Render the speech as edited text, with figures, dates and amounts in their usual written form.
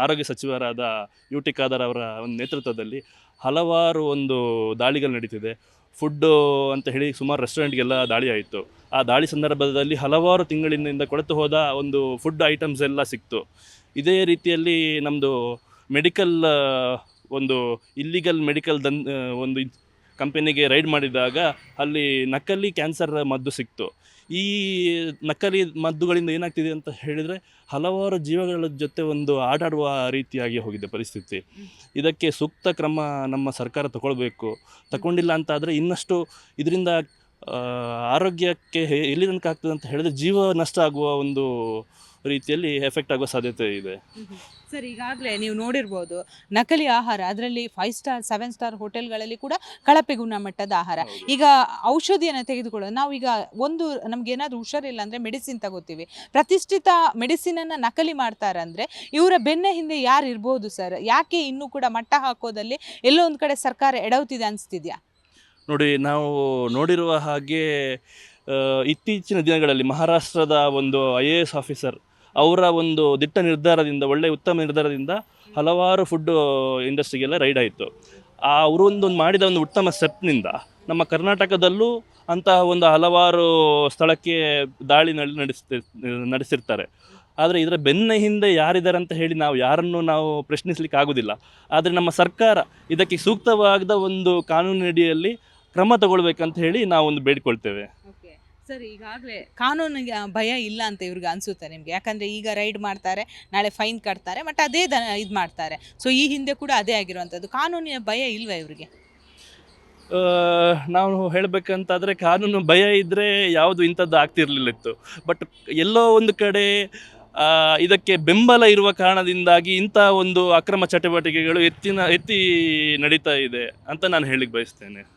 ಆರೋಗ್ಯ ಸಚಿವರಾದ U T Khader ಅವರ ಒಂದು ನೇತೃತ್ವದಲ್ಲಿ ಹಲವಾರು ಒಂದು ದಾಳಿಗಳು ನಡೀತಿದೆ. ಫುಡ್ಡು ಅಂತ ಹೇಳಿ ಸುಮಾರು ರೆಸ್ಟೋರೆಂಟ್ಗೆಲ್ಲ ದಾಳಿ ಆಯಿತು. ಆ ದಾಳಿ ಸಂದರ್ಭದಲ್ಲಿ ಹಲವಾರು ತಿಂಗಳಿನಿಂದ ಕೊಳೆತು ಹೋದ ಒಂದು ಫುಡ್ ಐಟಮ್ಸ್ ಎಲ್ಲ ಸಿಕ್ತು. ಇದೇ ರೀತಿಯಲ್ಲಿ ನಮ್ಮದು ಮೆಡಿಕಲ್ ಒಂದು ಇಲ್ಲಿಗಲ್ ಮೆಡಿಕಲ್ ಒಂದು ಕಂಪನಿಗೆ ರೈಡ್ ಮಾಡಿದಾಗ ಅಲ್ಲಿ ನಕಲಿ ಕ್ಯಾನ್ಸರ್ ಮದ್ದು ಸಿಕ್ತು. ಈ ನಕಲಿ ಮದ್ದುಗಳಿಂದ ಏನಾಗ್ತಿದೆ ಅಂತ ಹೇಳಿದರೆ ಹಲವಾರು ಜೀವಗಳ ಜೊತೆ ಒಂದು ಆಟಾಡುವ ರೀತಿಯಾಗಿ ಹೋಗಿದೆ ಪರಿಸ್ಥಿತಿ. ಇದಕ್ಕೆ ಸೂಕ್ತ ಕ್ರಮ ನಮ್ಮ ಸರ್ಕಾರ ತಗೊಂಡಿಲ್ಲ ಅಂತಾದರೆ ಇನ್ನಷ್ಟು ಇದರಿಂದ ಆರೋಗ್ಯಕ್ಕೆ ಎಲ್ಲಿ ತನಕ ಆಗ್ತದೆ ಅಂತ ಹೇಳಿದರೆ ಜೀವ ನಷ್ಟ ಆಗುವ ಒಂದು ರೀತಿಯಲ್ಲಿ ಎಫೆಕ್ಟ್ ಆಗುವ ಸಾಧ್ಯತೆ ಇದೆ. ಸರ್, ಈಗಾಗಲೇ ನೀವು ನೋಡಿರ್ಬೋದು ನಕಲಿ ಆಹಾರ, ಅದರಲ್ಲಿ 5 ಸ್ಟಾರ್ 7 ಸ್ಟಾರ್ ಹೋಟೆಲ್ಗಳಲ್ಲಿ ಕೂಡ ಕಳಪೆ ಗುಣಮಟ್ಟದ ಆಹಾರ. ಈಗ ಔಷಧಿಯನ್ನು ತೆಗೆದುಕೊಳ್ಳೋದು, ನಾವೀಗ ನಮ್ಗೆ ಏನಾದರೂ ಹುಷಾರಿಲ್ಲ ಅಂದರೆ ಮೆಡಿಸಿನ್ ತಗೋತೀವಿ. ಪ್ರತಿಷ್ಠಿತ ಮೆಡಿಸಿನನ್ನು ನಕಲಿ ಮಾಡ್ತಾರಂದರೆ ಇವರ ಬೆನ್ನ ಹಿಂದೆ ಯಾರು ಇರ್ಬೋದು ಸರ್? ಯಾಕೆ ಇನ್ನೂ ಕೂಡ ಮಟ್ಟ ಹಾಕೋದಲ್ಲಿ ಎಲ್ಲೋ ಒಂದು ಕಡೆ ಸರ್ಕಾರ ಎಡವುತ್ತಿದೆ ಅನಿಸ್ತಿದ್ಯಾ? ನೋಡಿ, ನಾವು ನೋಡಿರುವ ಹಾಗೆ ಇತ್ತೀಚಿನ ದಿನಗಳಲ್ಲಿ ಮಹಾರಾಷ್ಟ್ರದ ಒಂದು IAS ಆಫೀಸರ್ ಅವರ ಒಂದು ದಿಟ್ಟ ನಿರ್ಧಾರದಿಂದ, ಉತ್ತಮ ನಿರ್ಧಾರದಿಂದ ಹಲವಾರು ಫುಡ್ ಇಂಡಸ್ಟ್ರಿಗೆಲ್ಲ ರೈಡ್ ಆಯಿತು. ಅವರು ಮಾಡಿದ ಒಂದು ಉತ್ತಮ ಸ್ಟೆಪ್ನಿಂದ ನಮ್ಮ ಕರ್ನಾಟಕದಲ್ಲೂ ಅಂತಹ ಒಂದು ಹಲವಾರು ಸ್ಥಳಕ್ಕೆ ದಾಳಿ ನಡೆಸಿರ್ತಾರೆ. ಆದರೆ ಇದರ ಬೆನ್ನ ಹಿಂದೆ ಯಾರಿದ್ದಾರೆ ಅಂತ ಹೇಳಿ ಯಾರನ್ನು ನಾವು ಪ್ರಶ್ನಿಸಲಿಕ್ಕೆ ಆಗೋದಿಲ್ಲ. ಆದರೆ ನಮ್ಮ ಸರ್ಕಾರ ಇದಕ್ಕೆ ಸೂಕ್ತವಾದ ಒಂದು ಕಾನೂನಿನಡಿಯಲ್ಲಿ ಕ್ರಮ ತಗೊಳ್ಬೇಕಂತ ಹೇಳಿ ನಾವೊಂದು ಬೇಡಿಕೊಳ್ತೇವೆ. ಸರ್, ಈಗಾಗಲೇ ಕಾನೂನಿಗೆ ಭಯ ಇಲ್ಲ ಅಂತ ಇವ್ರಿಗೆ ಅನಿಸುತ್ತೆ ನಿಮಗೆ? ಯಾಕಂದರೆ ಈಗ ರೈಡ್ ಮಾಡ್ತಾರೆ, ನಾಳೆ ಫೈನ್ ಕಟ್ತಾರೆ, ಮತ್ತು ಅದೇ ಇದು ಮಾಡ್ತಾರೆ. ಸೊ ಈ ಹಿಂದೆ ಕೂಡ ಅದೇ ಆಗಿರುವಂಥದ್ದು. ಕಾನೂನಿನ ಭಯ ಇಲ್ವಾ ಇವರಿಗೆ? ನಾವು ಹೇಳಬೇಕಂತಾದರೆ ಕಾನೂನು ಭಯ ಇದ್ದರೆ ಯಾವುದು ಇಂಥದ್ದು ಆಗ್ತಿರ್ಲಿಲ್ಲಿತ್ತು. ಬಟ್ ಎಲ್ಲೋ ಒಂದು ಕಡೆ ಇದಕ್ಕೆ ಬೆಂಬಲ ಇರುವ ಕಾರಣದಿಂದಾಗಿ ಇಂಥ ಒಂದು ಅಕ್ರಮ ಚಟುವಟಿಕೆಗಳು ಎತ್ತಿ ನಡೀತಾ ಇದೆ ಅಂತ ನಾನು ಹೇಳಲಿಕ್ಕೆ ಬಯಸ್ತೇನೆ.